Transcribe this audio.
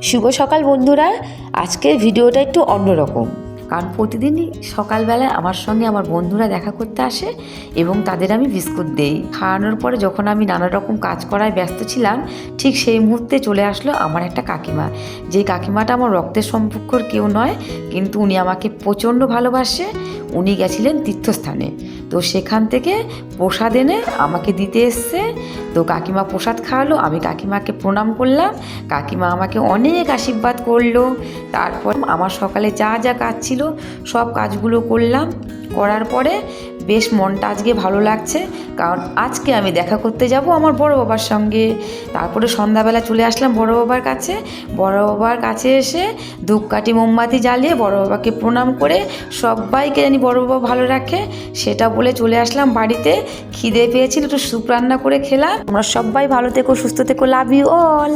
শুভ সকাল বন্ধুরা। আজকের ভিডিওটা একটু অন্যরকম, কারণ প্রতিদিনই সকালবেলায় আমার সঙ্গে আমার বন্ধুরা দেখা করতে আসে এবং তাদের আমি বিস্কুট দেই। খাওয়ানোর পরে যখন আমি নানা রকম কাজ করায় ব্যস্ত ছিলাম, ঠিক সেই মুহূর্তে চলে আসলো আমার একটা কাকিমা। যে কাকিমাটা আমার রক্তের সম্পর্কর কেউ নয়, কিন্তু উনি আমাকে প্রচণ্ড ভালোবাসে। উনি গেছিলেন তীর্থস্থানে, তো সেখান থেকে প্রসাদ এনে আমাকে দিতে এসছে। তো কাকিমা প্রসাদ খাওয়ালো, আমি কাকিমাকে প্রণাম করলাম। কাকিমা আমাকে অনেক আশীর্বাদ করলো। তারপর আমার সকালে যা যা কাজ ছিল সব কাজগুলো করলাম। করার পরে বেশ মনটা আজকে ভালো লাগছে, কারণ আজকে আমি দেখা করতে যাব আমার বড় বাবার সঙ্গে। তারপরে সন্ধ্যাবেলা চলে আসলাম বড় বাবার কাছে। বড় বাবার কাছে এসে ধূপকাঠি মোমবাতি জ্বালিয়ে বড় বাবাকে প্রণাম করে সবাইকে জানি বড় বাবা ভালো রাখে সেটা বলে চলে আসলাম বাড়িতে। খিদে পেয়েছিল, একটু স্যুপ রান্না করে খেলাম। তোমরা সবাই ভালো থেকো, সুস্থ থেকো। Love you all.